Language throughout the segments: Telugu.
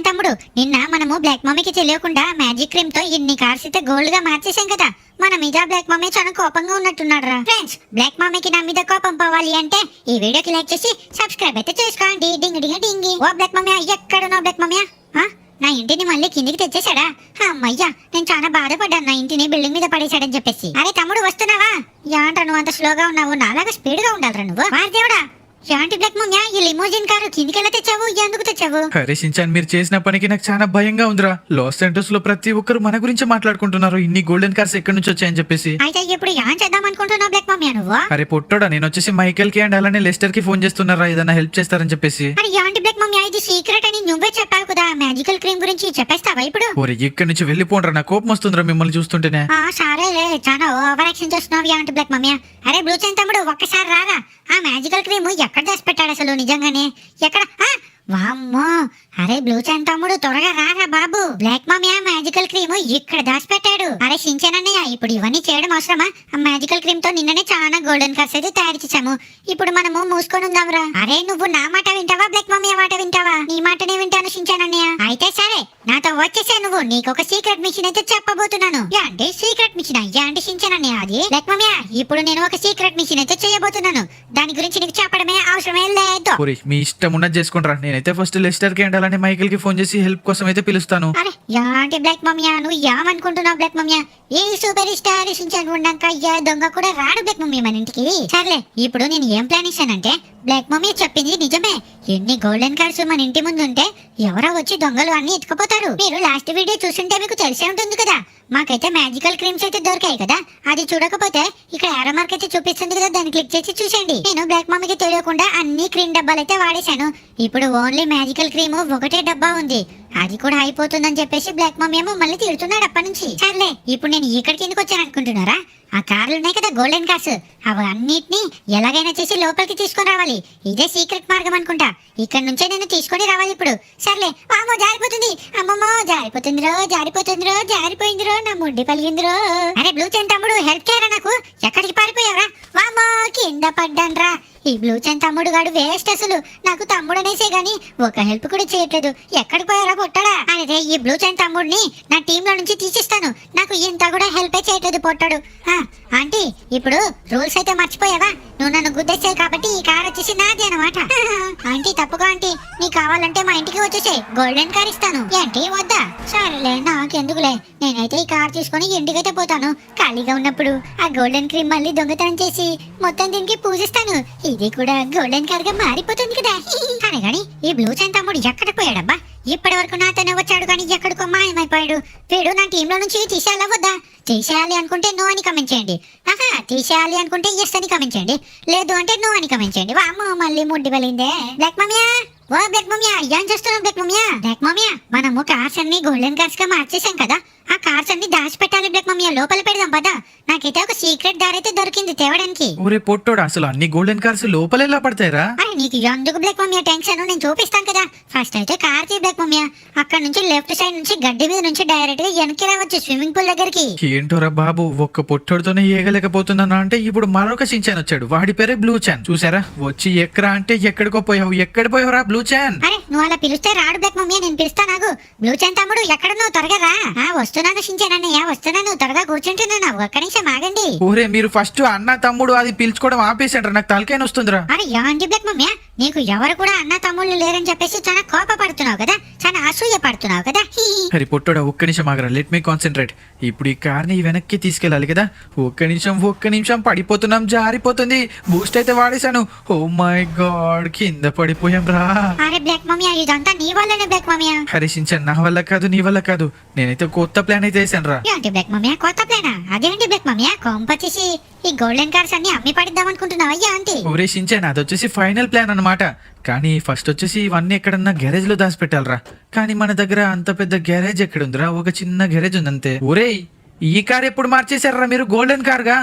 తమ్ముడు నిన్న మనము బ్లాక్ మమ్మీకి తెలియకుండా మ్యాజిక్ క్రీమ్ తో ఇన్ని కార్స్ అయితే గోల్డ్ గా మార్చేసాం కదా. మన మీద బ్లాక్ మమ్మీ చాలా కోపంగా ఉన్నట్టున్నాడు రా. ఫ్రెండ్స్, బ్లాక్ మమ్మీకి నా మీద కోపం పోవాలి అంటే ఈ వీడియోకి లైక్ చేసి సబ్స్క్రైబ్ అయితే చేసుకోండి. డింగ్ డింగ్ డింగి. ఓ బ్లాక్ మమ్మీ, ఎక్కడున్నావు బ్లాక్ మమ్మీ? నా ఇంటిని మళ్ళీ కిందికి తెచ్చేసాడా? అమ్మయ్యా, నేను చాలా బాధపడ్డాను. నా ఇంటిని బిల్డింగ్ మీద పడేసాడని చెప్పేసి. అరే తమ్ముడు, వస్తున్నావా? ఏంట్రా నువ్వు అంత స్లోగా ఉన్నావు? నాలాగా స్పీడ్ గా ఉండాలిరా నువ్వు. దేవుడా, ఏంటి బ్లాక్ మమ్మీ, ఈ లిమోజిన్ కారు కిందికి ఎలా తెచ్చావు? ఎందుకు తెచ్చావు? అరే షిన్చాన్, మీరు చేసిన పనికి నాకు చాలా భయంగా ఉందిరా. లాస్ సెంటర్స్ లో ప్రతి ఒక్కరు మన గురించి మాట్లాడుకుంటున్నారు, ఇన్ని గోల్డెన్ కార్స్ ఎక్కడి నుంచి వచ్చాయని చెప్పేసి. అయితే ఇప్పుడు ఏం చేద్దాం అనుకుంటున్నావు బ్లాక్ మమ్మీ నువ్వు? అరే పొట్టోడా, నేను వచ్చేసి మైకేల్ కి అండ్ అలానే లెస్టర్ కి ఫోన్ చేస్తున్నారా, ఏదైనా హెల్ప్ చేస్తారని చెప్పేసి. అరే ఏంటి బ్లాక్ మమ్మీ, ఇది సీక్రెట్ అని నువ్వే చెప్పావు కదా. మ్యాజికల్ క్రీమ్ గురించి చెప్పేస్తావా ఇప్పుడు? ఓరే, ఇక్కడి నుంచి వెళ్ళిపోండ్రా, నా కోపం వస్తుందిరా మిమ్మల్ని చూస్తుంటేనే. సరేలే, చాలా ఓవర్ యాక్షన్ చేస్తున్నావు. ఏంటి బ్లాక్ మమ్మీ? అరే బ్లూ చైన్ తమ్ముడు, ఒక్కసారి రారా. ఆ మ్యాజికల్ క్రీమ్ ఎక్కడ దాచి పెట్టాడు అసలు నిజంగానే? ఎక్కడ? వామ్మో, అరే బ్లూ చైన్ తమ్ముడు త్వరగా రారా బాబు. బ్లాక్ మమ్మీ ఆ మ్యాజికల్ క్రీమ్ ఇక్కడ దాచిపెట్టాడు. అరే షించానన్నయ్య, ఇప్పుడు ఇవన్నీ చేయడం అవసరమా? ఆ మ్యాజికల్ క్రీమ్ తో నిన్ననే చాలా గోల్డెన్ కార్స్ అయితే తయారు చేసాము. ఇప్పుడు మనము మూసుకొని ఉందాంరా. అరే నువ్వు నా మాట వింటావా బ్లాక్ మమ్మీ మాట వింటావా? నీ మాటనే వింటాను షించానన్నయ్య. అయితే సరే, నాతో వచ్చేసే. నువ్వు నీకు ఒక సీక్రెట్ మిషన్ అయితే చెప్పబోతున్నాను. అంటే సీక్రెట్ మిషన్ అంటే షించానన్నయ్య, అది బ్లాక్ మమ్మీ. ఇప్పుడు నేను ఒక సీక్రెట్ మిషన్ అయితే చేయబోతున్నాను. దాని గురించి నీకు చెప్పడమే అవసరమే లేదు. ఓరే, మీ ఇష్టం ఉన్నది చేసుకుంటారా. నేనైతే ఫస్ట్ లెస్టర్ కి అండ్ అలానే మైకేల్ కి ఫోన్ చేసి హెల్ప్ కోసం అయితే పిలుస్తాను. అరే ఏంటి బ్లాక్ మమ్మీ, నువ్వు ఏమనుకుంటున్నావు బ్లాక్ మమ్మీ? ఏ సూపర్ స్టార్ షించాన్ ఉన్నాక దొంగ కూడా రాడు బ్లాక్ మమ్మీ మన ఇంటికి. సర్లే, ఇప్పుడు నేను ఏం ప్లాన్ ఇస్తానంటే, బ్లాక్ మమ్మీ చెప్పింది నిజమే. ఎన్ని గోల్డెన్ కార్డ్స్ మన ఇంటి ముందు ఉంటే ఎవరో వచ్చి దొంగలు అన్ని ఎత్తుకుపోతారు. మీరు లాస్ట్ వీడియో చూసుంటే మీకు తెలిసే ఉంటుంది కదా. మాకైతే మ్యాజికల్ క్రీమ్స్ అయితే దొరికాయి కదా. అది చూడకపోతే ఇక్కడ యారో మార్క్ అయితే చూపిస్తుంది కదా, దాన్ని క్లిక్ చేసి చూసేయండి. నేను బ్లాక్ మమ్మీకి తెలియకుండా అన్ని క్రీమ్ డబ్బాలు అయితే వాడేశాను. ఇప్పుడు ఓన్లీ మ్యాజికల్ క్రీమ్ ఒకటే డబ్బా ఉంది. అది కూడా అయిపోతుందని చెప్పేసి బ్లాక్ మమ్మీ ఏమో మళ్ళీ తిడుతున్నాడు అప్పటి నుంచి. సర్లే, ఇప్పుడు నేను ఇక్కడికి ఎందుకు వచ్చాను అనుకుంటున్నారా? ఆ కార్లు ఉన్నాయి కదా గోల్డెన్ కార్స్, అవి అన్నిటిని ఎలాగైనా చేసి లోపలికి తీసుకొని రావాలి. ఇదే సీక్రెట్ మార్గం అనుకుంటా. ఇక్కడ నుంచే నేను తీసుకొని రావాలి ఇప్పుడు. సర్లే, వామో జారిపోతుంది. అమ్మమ్మో, జారిపోతుందిరో జారిపోతుందిరో జారిపోయిందిరో, నా ముడ్డి పలిగిందిరో. అరే బ్లూ చైన్ తమ్ముడు, హెల్ప్ చేయరా నాకు. ఎక్కడికి పారిపోయావరా? వామో, కింద పడ్డాన్రా. ఈ బ్లూ చైన్ తమ్ముడు గాడు వేస్ట్ అసలు. నాకు తమ్ముడు అనేసే గాని ఒక హెల్ప్ కూడా చేయట్లేదు. ఎక్కడికి పోయారా పొట్టాడా? అదే ఈ బ్లూ చైన్ తమ్ముడిని నా టీంలో నుంచి తీసిస్తాను. నాకు ఇంత కూడా హెల్ప్ చేయట్లేదు పొట్టాడు. ఆంటీ, ఇప్పుడు రూల్స్ అయితే మర్చిపోయావా? నువ్వు నన్ను గుద్దేసావు కాబట్టి ఈ కార్ వచ్చేసి నాది అనమాట. ఆంటీ తప్పుగా ఆంటీ, నీకు కావాలంటే మా ఇంటికి వచ్చేసే, గోల్డెన్ కార్ ఇస్తాను. ఏంటి వద్దా? సరేలే, నాకెందుకులే. నేనైతే ఈ కార్ తీసుకొని ఇంటికైతే పోతాను. ఖాళీగా ఉన్నప్పుడు ఆ గోల్డెన్ క్రీమ్ మళ్ళీ దొంగతనం చేసి మొత్తం దీనికి పూజిస్తాను. ఇది కూడా గోల్డెన్ కార్ గా మారిపోతుంది కదా. కానీ ఈ బ్లూ చైన్ తమ్ముడు ఎక్కడ పోయాడబ్బా? ఇప్పటి వరకు నాతోనే వచ్చాడు కానీ ఎక్కడికో మాయమైపోయాడు. వీడు నా టీంలో నుంచి తీసేయాలా వద్దా? తీసేయాలి అనుకుంటే నో అని కమెంట్ చేయండి. తీసేయాలి అనుకుంటే ఎస్ అని కమెంట్ చేయండి. లేదు అంటే నో అని కమెంట్ చేయండి. వామ్మో, మళ్ళీ ముడ్డి వెళ్ళిందే. బ్లాక్ మమ్మీయా, ఓ బ్లాక్ మమ్మీయా, ఏం చేస్తున్నావు బ్లాక్ మమ్మీయా? బ్లాక్ మమ్మీయా, మనము కార్స్ అన్ని గోల్డెన్ కార్స్ గా మార్చేసాం కదా. ఆ కార్స్ అన్ని దాచిపెట్టాలి బ్లాక్ మమ్మీయా, లోపల పెడదాం పదా. నాకైతే ఒక సీక్రెట్ దారి అయితే దొరికింది తేవడానికి. ఒరే పొట్టోడా, అసలు అన్ని గోల్డెన్ కార్స్ లోపల ఎలా పడతాయిరా? అరే నీకు ఎందుకు బ్లాక్ మమ్మీయా టెన్షన్? నేను చూపిస్తాను కదా. ఫస్ట్ అయితే కార్ తీ బ్లాక్ మమ్మీయా. అక్కడ నుంచి లెఫ్ట్ సైడ్ నుంచి గడ్డి మీద నుంచి డైరెక్ట్ గా వెనక్కి రావచ్చు స్విమ్మింగ్ పూల్ దగ్గరికి. ఏంటోరా బాబు, ఒక్క పొట్టోడితోనే ఏగలేకపోతున్నాను అంటే ఇప్పుడు మరొక షించాన్ వచ్చాడు. వాడి పేరే బ్లూ చాన్. చూసారా, వచ్చి ఎక్కరా అంటే ఎక్కడికో పోయావు. ఎక్కడ పోయావురా బ్లూ చాన్? అరే నువ్వు అలా పిలిస్తే రాడు బ్లాక్ మమ్మీ, నేను పిలుస్తా. నాకు బ్లూ చాన్ తమ్ముడు ఎక్కడ నువ్వు? త్వరగా రా. వస్తున్నాను షించానన్నయ్య, వస్తున్నాను. త్వరగా కూర్చుంటున్నాను. ఒక్క నిమిషం ఆగండి. ఓరే, మీరు ఫస్ట్ అన్న తమ్ముడు అది పిలుచుకోవడం ఆపేసాడు. నాకు తలకాయ వస్తుందిరా. అరే ఏంటి బ్లాక్ మమ్మీ, నీకు ఎవరు కూడా అన్న తమ్ముళ్ళు లేరని చెప్పేసి చాలా కోపపడుతున్నావు కదా, చాలా అసూయ పడుతున్నావు కదా. అరే పొట్టోడా, ఒక్క నిమిషం ఆగరా. Let me concentrate. ఇప్పుడు ఈ కార్ ని వెనక్కి తీసుకెళ్ళాలి కదా. ఒక్క నిమిషం పడిపోతున్నాం, జారిపోతుంది. బూస్ట్ అయితే వాడేశాను. ఓ మై గాడ్, కింద పడిపోయాం రా. అరే బ్లాక్ మమ్మీ, ఇదంతా నీ వల్లనే బ్లాక్ మమ్మీ. అరే షించాన్, నా వల్ల కాదు, నీ వల్ల కాదు. నేనైతే కొత్త ప్లాన్ అయితే వేసాను రా. ఏంటి బ్లాక్ మమ్మీ, కొత్త ప్లానా? అదేంటి బ్లాక్ మమ్మీ, కొంపచేసి ఈ గోల్డెన్ కార్స్ అన్ని అమ్మి పడిద్దాం అనుకుంటున్నావా ఆంటీ? ఒరే షించాన్, అది వచ్చేసి ఫైనల్ ప్లాన్ అన్నమాట. కానీ ఫస్ట్ వచ్చేసి ఇవన్నీ ఎక్కడన్నా గ్యారేజ్ లో దాచిపెట్టాలరా. కానీ మన దగ్గర అంత పెద్ద గ్యారేజ్ ఎక్కడుందిరా? ఒక చిన్న గ్యారేజ్ ఉంది అంతే. ఒరే, ఈ కార్ ఎప్పుడు మార్చేశారా మీరు గోల్డెన్ కార్ గా?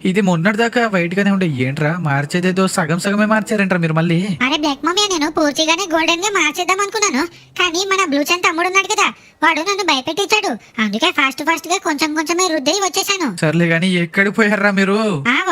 ఇది మొన్నటిదాకా వైట్ గానే ఉండే. ఏంట్రా మార్చేదేదో సగం సగమే మార్చారంటారా మీరు మళ్ళీ? అరే బ్లాక్ మమ్మీ, నేను పూర్తిగానే గోల్డెన్ గా మార్చేద్దాం అనుకున్నాను. కానీ మన బ్లూ చైన్ తమ్ముడు ఉన్నాడు కదా, వాడు నన్ను భయపెట్టించాడు. అందుకే ఫాస్ట్ ఫాస్ట్ గా కొంచెమే రుద్ది వచ్చేసాను. సర్లే గానీ ఎక్కడికి పోయారా మీరు?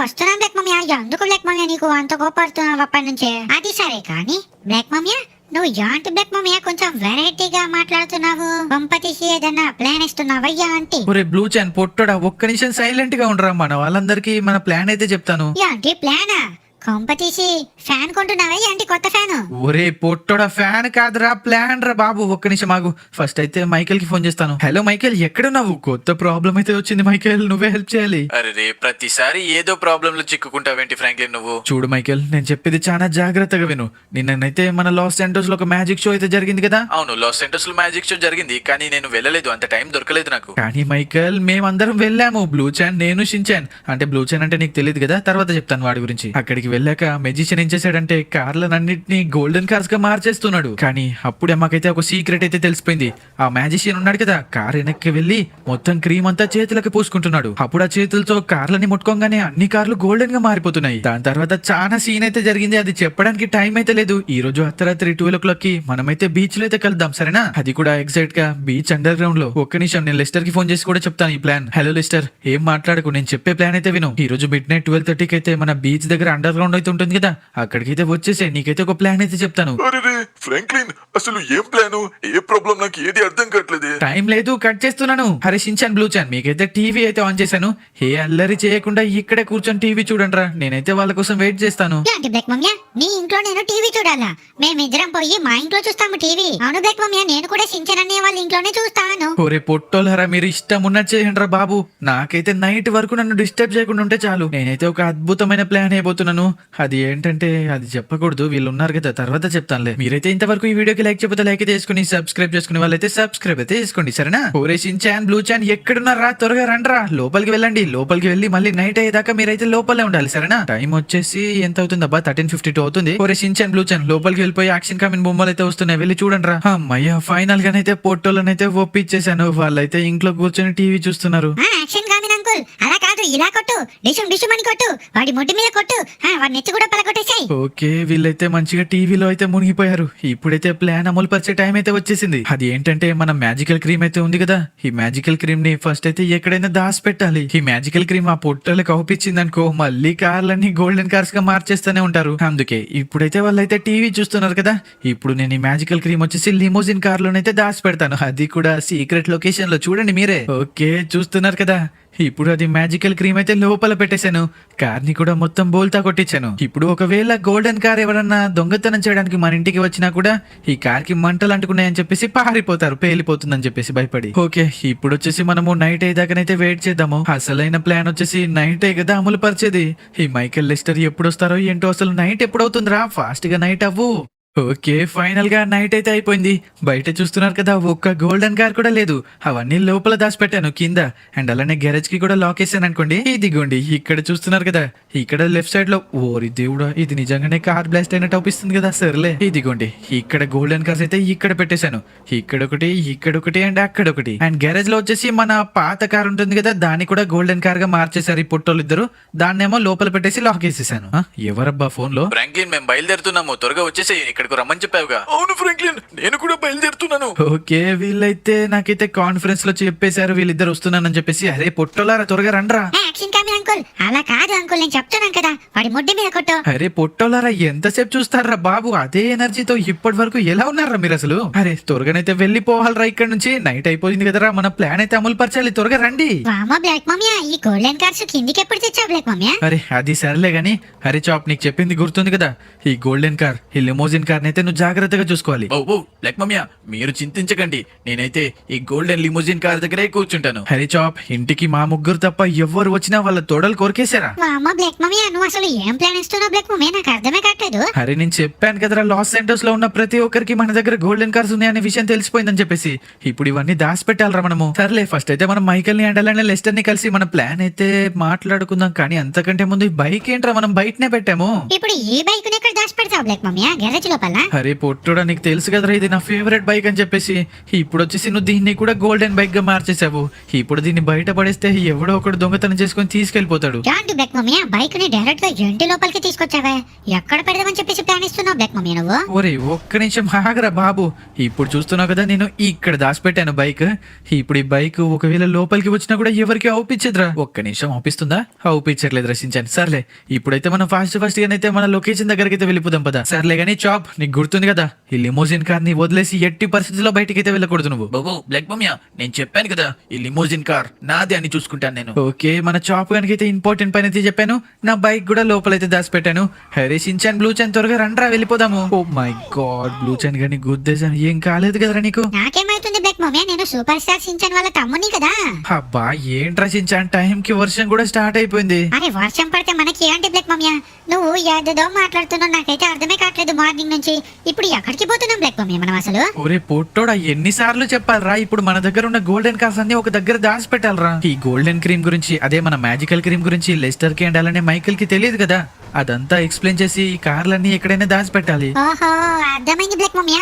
వస్తున్నాను బ్లాక్ మమ్మీ. ఎందుకు బ్లాక్ మమ్మీ నీకు అంత కోపడుతున్నావు అప్పటి నుంచే? అది సరే కానీ బ్లాక్ మమ్మీ, నువ్వు యాంటి బ్లాక్ మమ్మీ కొంచెం వెరైటీగా మాట్లాడుతున్నావు. పంపతీసి ఏదన్నా ప్లాన్ ఇస్తున్నావయ్యా ఆంటీ? ఒరే బ్లూ చాన్ పొట్టోడా, ఒక్క నిమిషం సైలెంట్ గా ఉండరా. మన వాళ్ళందరికీ మన ప్లాన్ అయితే చెప్తాను. యాంటి ప్లానా? కొంపతీసి ఫ్యాన్ కొంటున్నావా యాంటి? కొత్త ఫ్యాను? ఒరే పొట్టోడా, ఫ్యాన్ కాదురా, ప్లాన్ రా బాబు. ఒక్క నిమిషం ఆగు. ఫస్ట్ అయితే మైకేల్ కి ఫోన్ చేస్తాను. హలో మైకేల్, ఎక్కడున్నావు? కొత్త ప్రాబ్లం అయితే వచ్చింది మైకేల్, నువ్వే హెల్ప్ చేయాలి. అరే ప్రతిసారి ఏదో ప్రాబ్లం లో చిక్కుకుంటావేంటి ఫ్రాంక్లిన్ నువ్వు? చూడు మైకేల్, నేను చెప్పేది చాలా జాగ్రత్తగా విను. నిన్ననైతే మన లాస్ సెంటోస్ లో ఒక మ్యాజిక్ షో అయితే జరిగింది కదా. అవును, లాస్ సెంటర్స్ లో మ్యాజిక్ షో జరిగింది, కానీ నేను వెళ్ళలేదు, అంత టైం దొరకలేదు నాకు. కానీ మైకేల్, మేమందరం వెళ్ళాము. బ్లూ చాన్, నేను షిన్చాన్. అంటే బ్లూ చాన్ అంటే నీకు తెలియదు కదా, తర్వాత చెప్తాను వాడి గురించి. అక్కడికి వెళ్ళాక మెజిషియన్ ఏం చేశాడంటే కార్లన్నింటినీ గోల్డెన్ కార్స్ గా మార్చేస్తున్నాడు. కానీ అప్పుడే మాకైతే ఒక సీక్రెట్ అయితే తెలిసిపోయింది. ఆ మ్యాజిషియన్ ఉన్నాడు కదా, కార్ వెనక్కి వెళ్ళి మొత్తం క్రీమ్ అంతా చేతులకి పూసుకుంటున్నాడు. అప్పుడు ఆ చేతులతో కార్లని ముట్టుకోగానే అన్ని కార్లు గోల్డెన్ గా మారిపోతున్నాయి. దాని తర్వాత చాలా సీన్ అయితే జరిగింది, అది చెప్పడానికి టైం అయితే లేదు. ఈ రోజు అర్ధరాత్రి 12 కి మనమైతే బీచ్ లో అయితే కలుద్దాం, సరేనా? అది కూడా ఎగ్జాక్ట్ గా బీచ్ అండర్ గ్రౌండ్ లో. ఒక్క నిమిషం, నేను లెస్టర్ కి ఫోన్ చేసి కూడా చెప్తాను ఈ ప్లాన్. హలో లెస్టర్, ఏం మాట్లాడకు, నేను చెప్పే ప్లాన్ అయితే విను. ఈ రోజు మిడ్ నైట్ 12:30కి అయితే మన బీచ్ దగ్గర అండర్ గ్రౌండ్ అయితే ఉంటుంది కదా, అక్కడికైతే వచ్చేసే. నీకైతే ఒక ప్లాన్ అయితే చెప్తాను. అరే ఫ్రాంక్లిన్, అసలు ఏం ప్లాను, ఏ ప్రాబ్లం, నాకు ఏది అర్థం కావట్లేదే. టైం లేదు, కట్ చేస్తున్నాను. హరే షిన్చాన్, బ్లూ చాన్, మీకైతే టీవీ అయితే ఆన్ చేశాను. ఏ అల్లరి చేయకుండా ఇక్కడే కూర్చొని టీవీ చూడండి రా. నేనైతే వాళ్ళ కోసం వెయిట్ చేస్తాను. యాంటి బ్లాక్ మమ్మీ, నీ ఇంట్లో నేను టీవీ చూడాలా? మేమిద్దరం పోయి మా ఇంట్లో చూస్తాము టీవీ. అవును బ్లాక్ మమ్మీ, నేను కూడా సించనని వాళ్ళ ఇంట్లోనే చూస్తాను. ఒరే పొట్టోలరా, మీరు ఇష్టం ఉన్నది చేయండి రా బాబు. నాకైతే నైట్ వరకు నన్ను డిస్టర్బ్ చేయకుండా ఉంటే చాలు. నేనైతే ఒక అద్భుతమైన ప్లాన్ అయిపోతున్నాను. అది ఏంటంటే అది చెప్పకూడదు, వీళ్ళు ఉన్నారు కదా, తర్వాత చెప్తానులే. మీరైతే ఇంతవరకు ఈ వీడియోకి లైక్ చెప్పితే లైక్ అయితే చేసుకుని, సబ్స్క్రైబ్ చేసుకునే వాళ్ళైతే సబ్స్క్రైబ్ అయితే చేసుకోండి, సరేనా? ఒరే షిన్చాన్, బ్లూ చాన్, ఎక్కడున్నారా? త్వరగా రండ్రా, లోపలికి వెళ్ళండి. లోపలికి వెళ్ళి మళ్ళీ నైట్ అయ్యేదాకా మీరైతే లోపలే ఉండాలి, సరేనా? టైం వచ్చేసి ఎంత అవుతుంది అబ్బా? 13:52 అవుతుంది. ఒరే షిన్చాన్, బ్లూ చాన్, లోపలికి వెళ్ళిపోయి యాక్షన్ కామిన్ బొమ్మలు అయితే వస్తున్నాయి, వెళ్ళి చూడండి రా. అమ్మయ్య, ఫైనల్ గానైతే పొట్టోళ్ళనైతే ఒప్పించేశాను. వాళ్ళైతే ఇంట్లో కూర్చొని టీవీ చూస్తున్నారు. యాక్షన్ కామిన్ అంకుల్, అలా కాదు, ఇలా కొట్టు. డిషుమ్ డిషుమ్ అని కొట్టు, వాడి ముడ్డి మీద కొట్టు, వాడి నెత్తి కూడా పలకొట్టేసాయి. ఓకే, వీళ్ళైతే మంచిగా టీవీలో అయితే మునిగిపోయారు. ఇప్పుడైతే ప్లాన్ అమలు పరిచే టైం అయితే వచ్చేసింది. అది ఏంటంటే మన మ్యాజికల్ క్రీమ్ అయితే ఉంది కదా, ఈ మ్యాజికల్ క్రీమ్ ని ఫస్ట్ అయితే ఎక్కడైనా దాచి పెట్టాలి. ఈ మ్యాజికల్ క్రీమ్ ఆ పొట్టలకు అవుపించింది అనుకో, మళ్ళీ కార్లన్నీ గోల్డెన్ కార్స్ గా మార్చేస్తూనే ఉంటారు. అందుకే ఇప్పుడైతే వాళ్ళైతే టీవీ చూస్తున్నారు కదా, ఇప్పుడు నేను ఈ మ్యాజికల్ క్రీమ్ వచ్చేసి లిమోజిన్ కార్ లోనైతే దాచి పెడతాను. అది కూడా సీక్రెట్ లొకేషన్ లో, చూడండి మీరే. ఓకే, చూస్తున్నారు కదా. ఇప్పుడు అది మ్యాజికల్ క్రీమ్ అయితే లోపల పెట్టేశాను. కార్ ని కూడా మొత్తం బోల్తా కొట్టించాను. ఇప్పుడు ఒకవేళ గోల్డెన్ కార్ ఎవరన్నా దొంగతనం చేయడానికి మన ఇంటికి వచ్చినా కూడా ఈ కార్ కి మంటలు అంటుకున్నాయని చెప్పేసి పారిపోతారు, పేలిపోతుందని చెప్పేసి భయపడి. ఓకే, ఇప్పుడు వచ్చేసి మనము నైట్ అయ్యేదాకనైతే వెయిట్ చేద్దాము. అసలైన ప్లాన్ వచ్చేసి నైట్ అయ్యి కదా అమలు పరిచేది. ఈ మైకేల్ లెస్టర్ ఎప్పుడు వస్తారో ఏంటో, అసలు నైట్ ఎప్పుడు అవుతుందిరా? ఫాస్ట్ గా నైట్ అవ్వు. ఓకే, ఫైనల్ గా నైట్ అయితే అయిపోయింది. బయట చూస్తున్నారు కదా, ఒక్క గోల్డెన్ కార్ కూడా లేదు. అవన్నీ లోపల దాచిపెట్టాను కింద. అండ్ అలానే గ్యారేజ్ కి కూడా లాక్ వేసాను అనుకోండి. ఇదిగోండి, ఇక్కడ చూస్తున్నారు కదా, ఇక్కడ లెఫ్ట్ సైడ్ లో. ఓరి దేవుడా, ఇది నిజంగానే కార్ బ్లాస్ట్ అయినట్టు అవుపిస్తుంది కదా. సర్లే, ఇదిగోండి, ఇక్కడ గోల్డెన్ కార్స్ అయితే ఇక్కడ పెట్టేశాను. ఇక్కడ ఒకటి అండ్ అక్కడ ఒకటి. అండ్ గ్యారేజ్ లో వచ్చేసి మన పాత కార్ ఉంటుంది కదా, దాన్ని కూడా గోల్డెన్ కార్ గా మార్చేశారు ఈ పొట్టోళ్ళు ఇద్దరు. దాన్నేమో లోపల పెట్టేసి లాక్ వేసేసాను. ఎవరబ్బా ఫోన్ లో? ఫ్రాంక్లిన్, మేము బయలుదేరుతున్నాము, త్వరగా వచ్చేసి ఇక్కడికి రమ్మని చెప్పావుగా. అవును ఫ్రాంక్లిన్, నేను కూడా బయలుదేరుతున్నాను. ఓకే, వీళ్ళైతే నాకైతే కాన్ఫరెన్స్ లో చెప్పేశారు వీళ్ళిద్దరు వస్తున్నానని చెప్పేసి. అరే పొట్టోలారా, త్వరగా రండ్రా. యాక్షన్ కామిన్ అంకుల్, అలా కాదు అంకుల్, నేను చెప్తున్నాను కదా, వాడి ముడ్డి మీద కొట్టు. అరే పొట్టోలారా, ఎంతసేపు చూస్తారా బాబు? అదే ఎనర్జీతో ఇప్పటి వరకు ఎలా ఉన్నారా మీరు అసలు? అరే త్వరగానైతే వెళ్ళిపోవాలరా ఇక్కడ నుంచి. నైట్ అయిపోయింది కదరా, మన ప్లాన్ అయితే అమలు పరచాలి, త్వరగా రండి. వామో బ్లాక్ మమ్మీ, ఈ గోల్డెన్ కార్స్ కిందికి ఎప్పుడు తెచ్చావు బ్లాక్ మమ్మీ? అరే అది సర్లే గాని, అరే చాప్, నీకు చెప్పింది గుర్తుంది కదా, ఈ గోల్డెన్ కార్, ఈ లిమోజిన్ కార్ అయితే నువ్వు జాగ్రత్తగా చూసుకోవాలి. ఓ బ్లాక్ మమ్మీ, మీరు చింతించకండి, నేనైతే ఈ గోల్డెన్ లిమోజిన్ కార్ దగ్గరే కూర్చుంటాను. హరి చాప్, ఇంటికి మా ముగ్గురు తప్ప ఎవ్వరు వచ్చినా వాళ్ళ తోడలు కొరికేశారా? వామో బ్లాక్ మమ్మీ, నువ్వు అసలు ఏం ప్లాన్ ఇస్తున్నావు బ్లాక్ మమ్మీ? నాకు అర్థమే కావట్లేదు. అరే నేను చెప్పాను కదరా, లాస్ సెంటర్స్ లో ఉన్న ప్రతి ఒక్కరికి మన దగ్గర గోల్డెన్ కార్స్ ఉన్నాయనే విషయం తెలిసిపోయిందని చెప్పేసి. ఇప్పుడు ఇవన్నీ దాచి పెట్టాలరా మనము. సర్లే, ఫస్ట్ అయితే మనం మైకల్ ని అండ్ అలానే లెస్టర్ ని కలిసి మన ప్లాన్ అయితే మాట్లాడుకుందాం. కానీ అంతకంటే ముందు ఈ బైక్ ఏంట్రా, మనం బయటనే పెట్టాము. ఇప్పుడు ఈ బైక్ ని ఎక్కడ దాచి పెడతావు బ్లాక్ మమ్మీ? గ్యారేజ్ లోపల? అరే పొట్టుడా, నీకు తెలుసు కదరా ఇది నా ఫేవరెట్ బైక్ అని చెప్పేసి. ఇప్పుడు వచ్చేసి నువ్వు దీన్ని కూడా గోల్డెన్ బైక్ గా మార్చేసావు. ఇప్పుడు దీన్ని బయట పడేస్తే ఎవడో ఒకడు దొంగతనం చేసుకొని తీసుకెళ్లిపోతాడు. ఏంటి బ్లాక్ మమ్మీ, బైక్ ని డైరెక్ట్ గా ఇంటి లోపలికి తీసుకొచ్చావే? ఎక్కడ పెడదామని చెప్పేసి ప్లాన్ ఇస్తున్నావు బ్లాక్ మమ్మీ నువ్వు? ఒరే ఒక్క నిమిషం ఆగరా బాబు. ఇప్పుడు చూస్తున్నావు కదా, నేను ఇక్కడ దాచిపెట్టాను బైక్. ఇప్పుడు ఈ బైక్ ఒకవేళ లోపలికి వచ్చినా కూడా ఎవరికి అవుపించదురా. ఒక్క నిమిషం అవుపిస్తుందా? అవుపించట్లేదు రచించాను. సర్లే, ఇప్పుడైతే మనం ఫాస్ట్ గానైతే మన లొకేషన్ దగ్గరికి అయితే వెళ్ళిపోదాం పదా. సర్లే గానీ చాప్, నీకు గుర్తుంది కదా ఈ లిమోజిన్ కార్ ని వదిలేసి ఎట్టి పరిస్థితుల్లో బయటికైతే వెళ్ళకూడదు నువ్వు. బాబు బ్లాక్ మమ్మీయా, నేను చెప్పాను కదా ఈ లిమోజిన్ కార్ నాదే అని చూసుకుంటాను నేను. ఓకే, మన చాప్ కనుకైతే ఇంపార్టెంట్ పని అయితే చెప్పాను. నా బైక్ కూడా లోపలైతే దాచిపెట్టాను. హరే షిన్చాన్ బ్లూ చాన్ త్వరగా రండ్రా వెళ్ళిపోదాము. ఓ మై గాడ్, బ్లూ చాన్ గాని గుద్దేశాను. ఏం కాలేదు కదరా నీకు? నాకేమైతుంది బ్లాక్ మమ్మీ, నేను సూపర్ స్టార్ సించాన్ వాళ్ళ తమ్ముని కదా. అబ్బా ఏంట్రా షిన్చాన్, టైం కి వర్షం కూడా స్టార్ట్ అయిపోయింది. అరే వర్షం పడితే మనకి ఏంటి బ్లాక్ మమ్మీ? నువ్వు ఏదేదో మాట్లాడుతున్నావు, నాకైతే అర్థమే కావట్లేదు మార్నింగ్ నుంచి. ఇప్పుడు ఎక్కడికి పోతున్నాం బ్లాక్ మమ్మీ మనం అసలు? ఒరే పొట్టోడా, ఎన్నిసార్లు చెప్పాలరా? ఇప్పుడు మన దగ్గర ఉన్న గోల్డెన్ కార్స్ అన్ని ఒక దగ్గర దాచి పెట్టాలరా. ఈ గోల్డెన్ క్రీమ్ గురించి, అదే మన మ్యాజికల్ క్రీమ్ గురించి లెస్టర్ కి అండ్ అలానే మైకిల్ కి తెలియదు కదా. అదంతా ఎక్స్ప్లెయిన్ చేసి ఈ కార్లన్నీ ఎక్కడైనా దాచి పెట్టాలి. ఓహో అర్థమైంది బ్లాక్ మమ్మీ.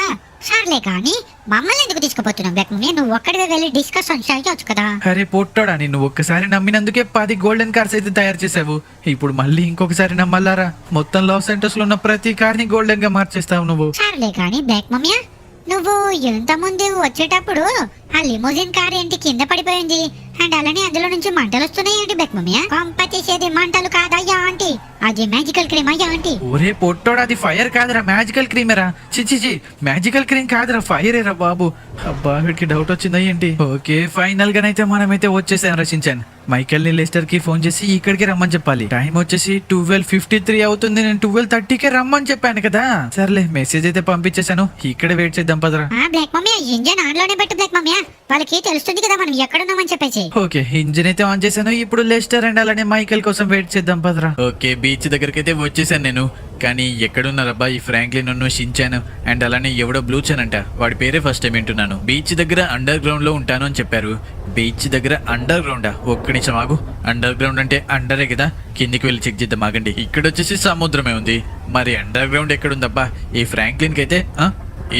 సర్లే కానీ మమ్మల్ని ఎందుకు తీసుకుపోతున్నాం బ్లాక్ మమ్మీ? నువ్వు ఒక్కడివే వెళ్ళి డిస్కషన్ చేయొచ్చు కదా. అరే పొట్టోడా, నిన్ను ఒక్కసారి నమ్మినందుకే 10 గోల్డెన్ కార్స్ అయితే తయారు చేసావు. ఇప్పుడు మళ్ళీ ఇంకొకసారి నమ్మల్లారా? మొత్తం లాస్ సెంటర్స్ లో ఉన్న ప్రతి కార్ ని గోల్డెన్ గా మార్చేస్తావు నువ్వు. సర్లే కానీ బ్లాక్ మమ్మీ, నువ్వు ఎంత ముందు వచ్చేటప్పుడు ఆ లిమోజిన్ కార్ ఏంటి కింద పడిపోయింది, అండ్ అలానే అందులో నుంచి మంటలు వస్తున్నాయి ఏంటి బ్లాక్ మమ్మీ? కంపతీసేది మంటలు కాదయ్యా ఆంటీ, అది మ్యాజికల్ క్రీమ్ అయ్యా ఆంటీ. ఒరే పొట్టోడా, అది ఫైర్ కాదురా, మ్యాజికల్ క్రీమేరా. చిచి, మ్యాజికల్ క్రీమ్ కాదురా, ఫైరేరా బాబు. అబ్బా వీడికి డౌట్ వచ్చిందా ఏంటి? ఓకే, ఫైనల్ గానైతే మనమైతే వచ్చేసాం రచించాను. మైకెల్ ని లెస్టర్ కి ఫోన్ చేసి ఇక్కడికి రమ్మని చెప్పాలి. టైం వచ్చేసి 12:53 అవుతుంది. నేను 12:30కే రమ్మని చెప్పాను కదా. సర్లే, మెసేజ్ అయితే పంపించేశాను. ఇక్కడ వెయిట్ చేద్దాం పదరా. బ్లాక్ మమ్మీ ఇంజన్ ఆన్ లోనే పెట్టు బ్లాక్ మమ్మీ, వాళ్ళకి తెలుస్తుంది కదా మనం ఎక్కడున్నామని చెప్పేసి. ఓకే, ఇంజిన్ అయితే ఆన్ చేశాను. ఇప్పుడు లెస్టర్ అండ్ అలానే మైకెల్ కోసం వెయిట్ చేద్దాం పదరా. ఓకే, బీచ్ దగ్గరికి అయితే వచ్చేసాను నేను. కానీ ఎక్కడున్నారబ్బా ఈ ఫ్రాంక్లిన్ నన్ను షించాను అండ్ అలానే ఎవడో బ్లూ చాన్ అంట, వాడి పేరే ఫస్ట్ టైం వింటున్నాను. బీచ్ దగ్గర అండర్ గ్రౌండ్ లో ఉంటాను అని చెప్పారు. బీచ్ దగ్గర అండర్ గ్రౌండా? ఒక్క నిమిషం ఆగు. అండర్ గ్రౌండ్ అంటే అండరే కదా, కిందికి వెళ్ళి చెక్ చేద్దాం ఆగండి. ఇక్కడ వచ్చేసి సముద్రమే ఉంది, మరి అండర్ గ్రౌండ్ ఎక్కడుందబ్బా ఈ ఫ్రాంక్లిన్ కి అయితే?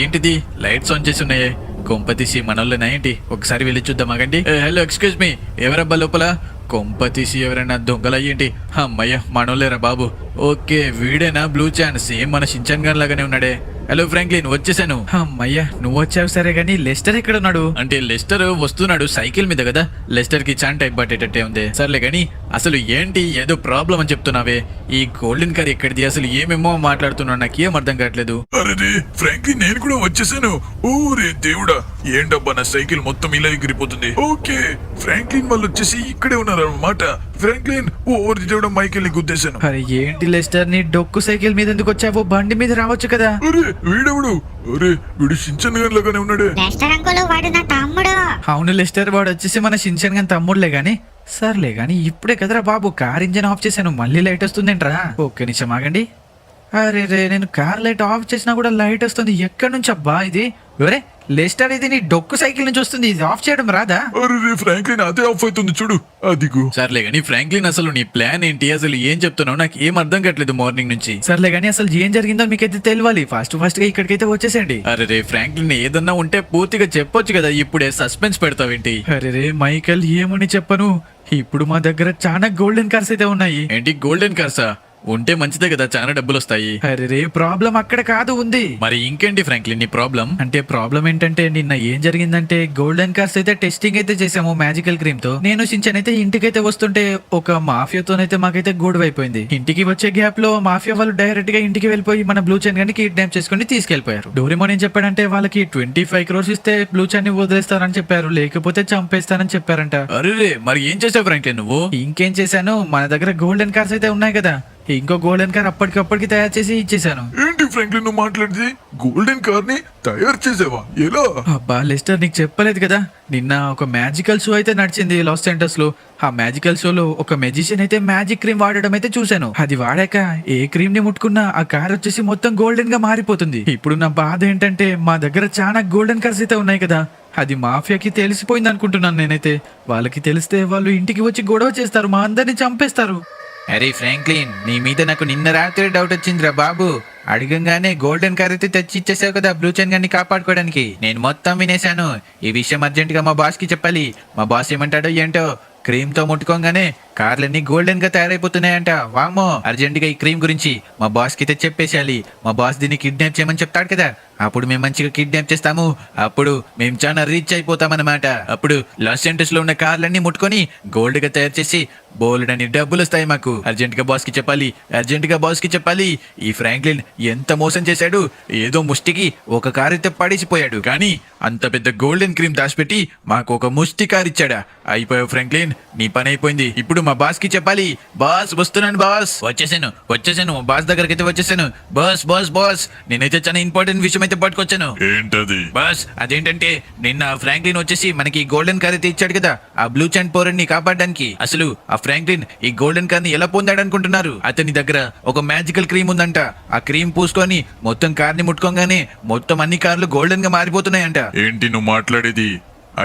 ఏంటిది లైట్స్ ఆన్ చేసి ఉన్నాయే, కొంపతీసి మనోళ్ళేనా ఏంటి? ఒకసారి వెళ్ళి చూద్దాం ఆగండి. హలో ఎక్స్క్యూజ్ మీ, ఎవరబ్బా లోపల? కొంపతీసి ఎవరైనా దొంగలయ్యేంటి? అమ్మయ్య మనోళ్ళేరా బాబు. ఓకే, వీడేనా బ్లూ చాన్? సేమ్ మన షించాన్ గాన్ లాగానే ఉన్నాడే. హలో ఫ్రాంక్లిన్, వచ్చేసాను. అమ్మయ్యా నువ్వు వచ్చావు సరే గానీ లెస్టర్ ఎక్కడ ఉన్నాడు? అంటే లెస్టర్ వస్తున్నాడు సైకిల్ మీద కదా, లెస్టర్ కి చాన్ టైం పట్టేటట్టే ఉంది. సర్లే గానీ అసలు ఏంటి, ఏదో ప్రాబ్లం అని చెప్తున్నావే. ఈ గోల్డెన్ కార్ ఎక్కడిది? అసలు ఏమేమో మాట్లాడుతున్నావు, నాకేం అర్థం కావట్లేదు. అరే ఫ్రాంక్లిన్, నేను కూడా వచ్చేసాను. ఓరే దేవుడా, ఏంటబ్బా నా సైకిల్ మొత్తం ఇలా ఎగిరిపోతుంది. ఓకే, ఫ్రాంక్లిన్ వాళ్ళు వచ్చేసి ఇక్కడే ఉన్నారు అన్నమాట. ఫ్రాంక్లిన్, ఓరి దేవుడా, మైకిల్ ని గుద్దేశాను. అరే ఏంటి లెస్టర్, నీ డొక్కు సైకిల్ మీద ఎందుకు వచ్చావు? బండి మీద రావచ్చు కదా. అరే వీడెవడు? అరే వీడు షించాన్ గాన్ లాగానే ఉన్నాడే. లెస్టర్ అంకుల్, వాడు నా తమ్ముడు. అవును లెస్టర్, వాడు వచ్చేసి మన షిన్చాన్ గాని తమ్ముడులే గాని. సర్లే గాని ఇప్పుడే కదరా బాబు కార్ ఇంజన్ ఆఫ్ చేశాను, మళ్ళీ లైట్ వస్తుందేంట్రా? ఒక్క నిమిషం ఆగండి. అరే రే, నేను కార్ లైట్ ఆఫ్ చేసినా కూడా లైట్ వస్తుంది. ఎక్కడి నుంచి అబ్బా ఇది? ఒరే లెస్టర్, ఇది నీ డొక్కు సైకిల్ నుంచి వస్తుంది, ఇది ఆఫ్ చేయడం రాదా? అరే ఫ్రాంక్లిన్, అదే ఆఫ్ అవుతుంది చూడు, అదిగో. సర్లే గానీ ఫ్రాంక్లిన్, అసలు నీ ప్లాన్ ఏంటి? అసలు ఏం చెప్తున్నావు? నాకు ఏం అర్థం కావట్లేదు మార్నింగ్ నుంచి. సర్లే గానీ అసలు ఏం జరిగిందో మీకైతే తెలియాలి. ఫాస్ట్ గా ఇక్కడికైతే వచ్చేసండి. అరే రే ఫ్రాంక్లిన్, ఏదన్నా ఉంటే పూర్తిగా చెప్పొచ్చు కదా, ఇప్పుడే సస్పెన్స్ పెడతావేంటి? అరే రే మైకెల్, ఏమని చెప్పను? ఇప్పుడు మా దగ్గర చాలా గోల్డెన్ కార్స్ అయితే ఉన్నాయి. ఏంటి గోల్డెన్ కార్సా? ఉంటే మంచిదే కదా, చాలా డబ్బులు వస్తాయి. అరే రే, ప్రాబ్లం అక్కడ కాదు ఉంది. మరి ఇంకేంటి ఫ్రాంక్లిన్ నీ ప్రాబ్లం? అంటే ప్రాబ్లం ఏంటంటే నిన్న ఏం జరిగిందంటే గోల్డెన్ కార్స్ అయితే టెస్టింగ్ అయితే చేసాము మ్యాజికల్ క్రీమ్ తో. నేను షించాన్ అయితే ఇంటికైతే వస్తుంటే ఒక మాఫియాతోనైతే మాకైతే గొడవ అయిపోయింది. ఇంటికి వచ్చే గ్యాప్ లో మాఫియా వాళ్ళు డైరెక్ట్ గా ఇంటికి వెళ్ళిపోయి మన బ్లూ చాన్ గాని కిడ్నాప్ చేసుకుని తీసుకెళ్లిపోయారు. డోరేమోన్ ఏం చెప్పాడంటే వాళ్ళకి 25 crores ఇస్తే బ్లూ చాన్ ని వదిలేస్తారని చెప్పారు, లేకపోతే చంపేస్తారని చెప్పారంట. అరే రే, మరి ఏం చేసావు ఫ్రాంక్లిన్ నువ్వు? ఇంకేం చేశాను, మన దగ్గర గోల్డెన్ కార్స్ అయితే ఉన్నాయి కదా, ఇంకో గోల్డెన్ కార్ అప్పటికప్పటికి తయారు చేసి ఇచ్చేసాను. ఏంటి ఫ్రాంక్లిన్ నువ్వు మాట్లాడితే? గోల్డెన్ కార్ ని తయారు చేసావా? ఎలా? అబ్బా లెస్టర్, నీకు చెప్పలేదు కదా, నిన్న ఒక మ్యాజికల్ షో అయితే నడిచింది లాస్ సెంటర్స్ లో. ఆ మ్యాజికల్ షోలో ఒక మెజిషియన్ అయితే మ్యాజిక్ క్రీమ్ వాడడం అయితే చూశాను. అది వాడాక ఏ క్రీమ్ ని ముట్టుకున్నా ఆ కార్ వచ్చేసి మొత్తం గోల్డెన్ గా మారిపోతుంది. ఇప్పుడు నా బాధ ఏంటంటే మా దగ్గర చాలా గోల్డెన్ కార్స్ అయితే ఉన్నాయి కదా, అది మాఫియాకి తెలిసిపోయింది అనుకుంటున్నాను నేనైతే. వాళ్ళకి తెలిస్తే వాళ్ళు ఇంటికి వచ్చి గొడవ చేస్తారు, మా అందరిని చంపేస్తారు. అరే ఫ్రాంక్లిన్, నీ మీద నాకు నిన్న రాత్రి డౌట్ వచ్చిందిరా బాబు. అడగంగానే గోల్డెన్ కార్ అయితే తెచ్చి ఇచ్చేసావు కదా బ్లూ చాన్ గారిని కాపాడుకోవడానికి. నేను మొత్తం వినేశాను. ఈ విషయం అర్జెంట్ గా మా బాస్ కి చెప్పాలి. మా బాస్ ఏమంటాడో ఏంటో. క్రీమ్ తో ముట్టుకోగానే కార్లన్నీ గోల్డెన్ గా తయారైపోతున్నాయంట. వామో, అర్జెంట్ గా ఈ క్రీమ్ గురించి మా బాస్ కి అయితే చెప్పేసేయాలి. మా బాస్ దీన్ని కిడ్నాప్ చేయమని చెప్తాడు కదా, అప్పుడు మేము మంచిగా కిడ్నాప్ చేస్తాము. అప్పుడు మేము చాలా రీచ్ అయిపోతామన్నమాట. అప్పుడు లాస్ ఏంజల్స్ లో ఉన్న కార్లన్నీ ముట్టుకొని గోల్డ్ గా తయారు చేసి బోల్డ్ అని డబ్బులు వస్తాయి మాకు. అర్జెంట్ గా బాస్ కి చెప్పాలి, అర్జెంట్ గా బాస్ కి చెప్పాలి. ఈ ఫ్రాంక్లిన్ ఎంత మోసం చేశాడు. ఏదో ముష్టికి ఒక కారు అయితే పడేసిపోయాడు, కానీ అంత పెద్ద గోల్డెన్ క్రీమ్ దాచిపెట్టి మాకు ఒక ముష్టి కారు ఇచ్చాడా. అయిపోయావు ఫ్రాంక్లిన్, నీ పని అయిపోయింది. ఇప్పుడు మా బాస్ కి చెప్పాలి. బాస్ వస్తున్నాను బాస్, వచ్చేసాను మా బాస్ దగ్గరికి అయితే వచ్చేసాను. బాస్ బాస్ బాస్, నేనైతే చాలా ఇంపార్టెంట్ విషయం అయితే పట్టుకొచ్చాను. ఏంటది? బాస్, అదేంటంటే నిన్న ఫ్రాంక్లిన్ వచ్చేసి మనకి గోల్డెన్ కార్ అయితే ఇచ్చాడు కదా, ఆ బ్లూ చాండ్ పోరన్ని కాపాడడానికి. అసలు ఆ ఫ్రాంక్లిన్ ఈ గోల్డెన్ కార్ ని ఎలా పొందాడు అనుకుంటున్నారు? అతని దగ్గర ఒక మ్యాజికల్ క్రీమ్ ఉందంట. ఆ క్రీమ్ పూసుకొని మొత్తం కార్ ని ముట్టుకోగానే మొత్తం అన్ని కార్లు గోల్డెన్ గా మారిపోతున్నాయంట. ఏంటి నువ్వు మాట్లాడేది?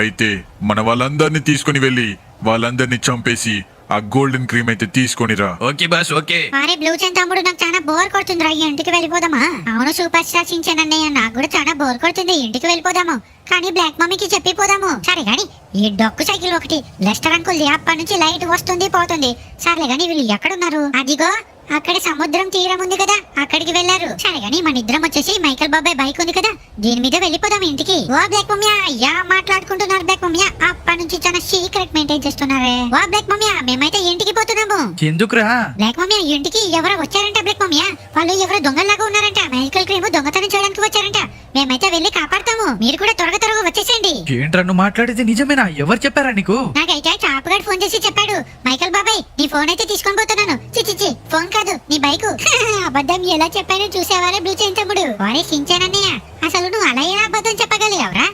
అయితే మన వాళ్ళందరినీ తీసుకుని వెళ్ళి వాళ్ళందరినీ చంపేసి ఆ గోల్డెన్ క్రీమ్ అయితే తీసుకొనిరా. Okay boss, okay. అరే బ్లూ చెన్ తమ్ముడు, నాకు చాలా బోర్ కొడుతుందిరా, ఇంటికి వెళ్ళిపోదామా? అవును సూపర్ స్టార్ షించాన్ అన్నయ్య, నాకు కూడా చాలా బోర్ కొడుతుంది, ఇంటికి వెళ్ళిపోదాము. కానీ బ్లాక్ మమ్మీకి చెప్పిపోదాము. సరే గాని ఈ డొక్కు సైకిల్ ఒకటి లెస్టర్ అంకుల్ది, అప్పటి నుంచి లైట్ వస్తుంది పోతుంది. సర్లే గాని వీళ్ళు ఎక్కడున్నారు? అదిగో అక్కడ సముద్రం తీరం ఉంది కదా, అక్కడికి వెళ్ళారు. సరే గాని మన ఇద్దరం వచ్చేసి మైకల్ బాబాయ్ బైక్ ఉంది కదా, దీని మీద వెళ్ళిపోదాం ఇంటికి. ఓ బ్లాక్ మమ్మీ, యా మాట్లాడుకుంటున్నారు బ్లాక్ మమ్మీ? అప్పటి నుంచి చాలా సీక్రెట్ మెయింటైన్ చేస్తున్నారే. ఓ బ్లాక్ మమ్మీ, మేమైతే ఇంటికి పోతున్నాము. ఎందుకురా? బ్లాక్ మమ్మీ, ఇంటికి ఎవరో వచ్చారంట బ్లాక్ మమ్మీ. వాళ్ళు ఎవరో దొంగల్లాగా ఉన్నారంట, మైకల్ క్రీమ్ దొంగతనం చేయడానికి వచ్చారంట. మేమైతే వెళ్ళి కాపాడతాము, మీరు కూడా త్వరగా వచ్చేసేయండి. ఏంట్రా నువ్వు మాట్లాడేది నిజమేనా? ఎవరు చెప్పారా నీకు? నాకైతే చాపుగాడు ఫోన్ చేసి చెప్పాడు, మైకల్ బాబాయ్ నీ ఫోన్ అయితే తీసుకొని పోతున్నాను. చిచి ఫోన్ కాదు, నీ బైకు. అబద్ధం ఎలా చెప్పానో చూసేవారే బ్లూ చెన్ తమ్ముడు. వారే షించానన్నయ్య, అసలు నువ్వు అలా ఎలా అబద్ధం చెప్పగలిగావురా?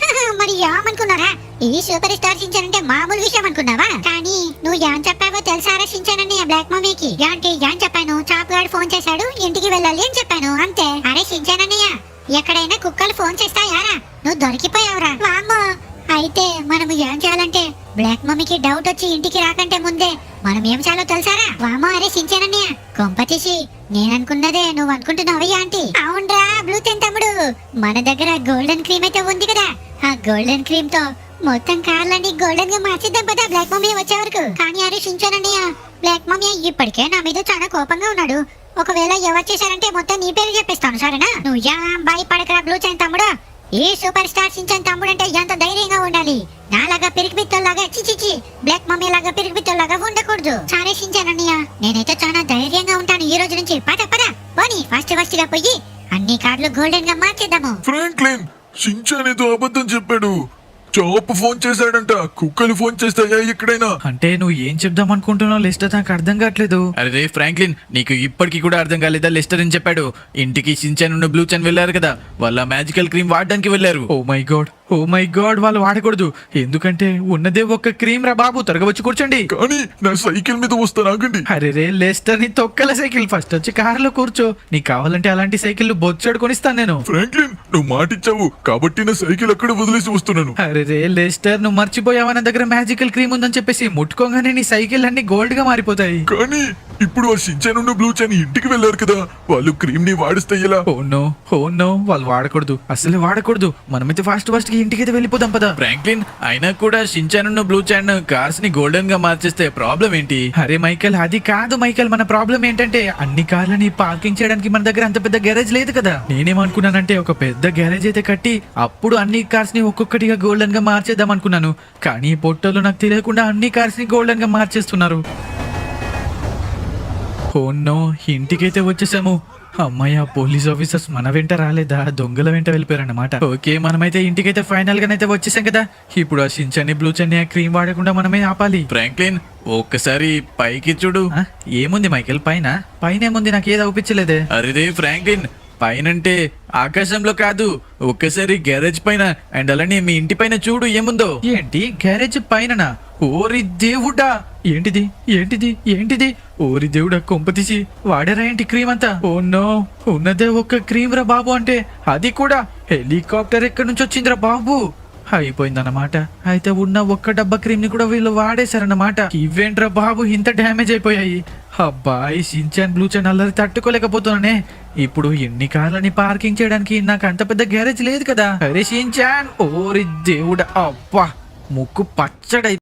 మరి ఏమనుకున్నారా? ఈ సూపర్ స్టార్ షించాన్ అంటే మామూలు విషయం అనుకున్నావా? కానీ నువ్వు ఏం చెప్పావో తెలుసారా షించానన్నయ్య బ్లాక్ మమ్మీకి? ఏం చెప్పాను? చాపుగాడు ఫోన్ చేశాడు, ఇంటికి వెళ్ళాలి అని చెప్పాను, అంతే. అరే షించానన్నయ్య, ఎక్కడైనా కుక్కలు ఫోన్ చేస్తాయారా? నువ్వు దొరికిపోయావురా. వామ్మో, అయితే మనం ఏం చేయాలంటే బ్లాక్ మమ్మీకి డౌట్ వచ్చి ఇంటికి రాకంటే ముందే మనం ఏం చేయాలో తెలుసారా? వామో, అరే సించానన్నయ్య, కొంపతీసి నేననుకున్నదే నువ్వు అనుకుంటున్నావయ్యా ఆంటీ? అవునరా బ్లూ చెన్ తమ్ముడు, మన దగ్గర గోల్డెన్ క్రీమ్ అయితే ఉంది కదా, ఆ గోల్డెన్ క్రీమ్ తో మొత్తం కార్లన్నీ గోల్డెన్ గా మార్చిద్దాం పదా బ్లాక్ మమ్మీ వచ్చే వరకు. కానీ అరే సించానన్నయ్య, బ్లాక్ మమ్మీ ఇప్పటికే నా మీద చాలా కోపంగా ఉన్నాడు. ఒకవేళ ఎవరు చేశారంటే మొత్తం నీ పేరు చెప్పేస్తాను, సరేనా? నువ్వు యా భయపడకరా బ్లూ చెన్ తమ్ముడు. ఈ సూపర్ స్టార్ షించాన్ తమ్ముడు అంటే ఎంత ధైర్యంగా ఉండాలి. నాలాగా పిరికిపిత్తోలాగా చిచి బ్లాక్ మమ్మీ లాగా పిరికిపిత్తోలాగా ఉండకూడదు. సరే షించాన్ అన్నయ్య, నేనైతే చాలా ధైర్యంగా ఉంటాను ఈ రోజు నుంచి. పద పోనీ ఫస్ట్ గా పోయి అన్ని కార్లు గోల్డెన్ గా మార్చేద్దాము. ఫ్రాంక్లిన్, షించాన్ ఏదో అబద్ధం చెప్పాడు. చాపు ఫోన్ చేశాడంట, కుక్కలు ఫోన్ చేస్తాయా ఎక్కడైనా? అంటే నువ్వు ఏం చెప్దాం అనుకుంటున్నావు లెస్టర్? నాకు అర్థం కావట్లేదు. అరే ఫ్రాంక్లిన్, నీకు ఇప్పటికీ కూడా అర్థం కాలేదా? లెస్టర్ అని చెప్పాడు, ఇంటికి షించాన్ ఉన్న బ్లూ చాన్ వెళ్ళారు కదా, వాళ్ళ మ్యాజికల్ క్రీమ్ వాడడానికి వెళ్ళారు. ఓ మై గాడ్, వాళ్ళు వాడకూడదు. ఎందుకంటే ఉన్నదే ఒక్క క్రీమ్ రా బాబు. త్వరగా వచ్చి కూర్చోండి. కానీ నా సైకిల్ మీద వస్తాను, ఆగండి. అరే రే లెస్టర్, నీ తొక్కల సైకిల్, ఫస్ట్ వచ్చి కారులో కూర్చో. నీకు కావాలంటే అలాంటి సైకిల్ బొచ్చాడు కొనిస్తాను నేను. ఫ్రాంక్లిన్, నువ్వు మాటిచ్చావు కాబట్టి నా సైకిల్ అక్కడ వదిలేసి వస్తున్నాను. అరే రే లెస్టర్, నువ్వు మర్చిపోయావా నా దగ్గర మ్యాజికల్ క్రీమ్ ఉందని చెప్పేసి? ముట్టుకోగానే నీ సైకిల్ అన్ని గోల్డ్ గా మారిపోతాయి. కానీ ఇప్పుడు ఆ షించాన్ ఉన్న బ్లూ చాన్ ఇంటికి వెళ్ళారు కదా, వాళ్ళు క్రీమ్ ని వాడిస్తే ఎలా? ఓ నో, వాళ్ళు వాడకూడదు, అసలు వాడకూడదు. మనమైతే ఫాస్ట్ గా ఇంటికి వెళ్ళిపోదాం పదా. ఫ్రాంక్లిన్, అయినా కూడా షించాన్ ఉన్న బ్లూ చాన్ కార్స్ ని గోల్డెన్ గా మార్చేస్తే ప్రాబ్లం ఏంటి? అరే మైకేల్, అది కాదు మైకేల్, మన ప్రాబ్లం ఏంటంటే అన్ని కార్లని పార్కింగ్ చేయడానికి మన దగ్గర అంత పెద్ద గ్యారేజ్ లేదు కదా. నేనేమనుకున్నానంటే ఒక పెద్ద గ్యారేజ్ అయితే కట్టి అప్పుడు అన్ని కార్స్ ని ఒక్కొక్కటిగా గోల్డెన్ గా మార్చేద్దాం అనుకున్నాను. కానీ ఈ పొట్టలో నాకు తెలియకుండా అన్ని కార్స్ ని గోల్డెన్ గా మార్చేస్తున్నారు. ఓ నో, ఇంటికైతే వచ్చేసాము. అమ్మాయి, పోలీస్ ఆఫీసర్స్ మన వెంట రాలేదా? దొంగల వెంట వెళ్ళిపోయారన్నమాట. ఓకే, మనమైతే ఇంటికైతే ఫైనల్ గానైతే వచ్చేసాం కదా. ఇప్పుడు ఆ షించాన్ని బ్లూ చాన్ని ఆ క్రీమ్ వాడకుండా మనమే ఆపాలి. ఫ్రాంక్లిన్, ఒక్కసారి పైకి చూడు. ఏముంది మైకేల్ పైన? ఏముంది? నాకు ఏది అవుపించలేదే. అరే ఫ్రాంక్లిన్, పైనంటే ఆకాశంలో కాదు, ఒక్కసారి గ్యారేజ్ పైన అండ్ అలానే మీ ఇంటి పైన చూడు ఏముందో. ఏంటి గ్యారేజ్ పైన? ఓరి దేవుడా, ఏంటిది? ఓరి దేవుడా, కొంపతీసి వాడారా ఏంటి క్రీమ్ అంతా? ఓ నో, ఉన్నదే ఒక్క క్రీమ్ రా బాబు. అంటే అది కూడా హెలికాప్టర్ ఎక్కడి నుంచి వచ్చిందిరా బాబు? అయిపోయిందన్నమాట. అయితే ఉన్న ఒక్క డబ్బా క్రీమ్ ని కూడా వీళ్ళు వాడేశారన్నమాట. ఇవేంట్రా బాబు, ఇంత డ్యామేజ్ అయిపోయాయి. అబ్బా, ఈ షించాన్ బ్లూ చాన్ అల్లరి తట్టుకోలేకపోతున్నానే. ఇప్పుడు ఎన్ని కార్లని పార్కింగ్ చేయడానికి నాకు అంత పెద్ద గ్యారేజ్ లేదు కదా. అరే షించాన్, ఓరి దేవుడా, అబ్బా ముక్కు పచ్చడై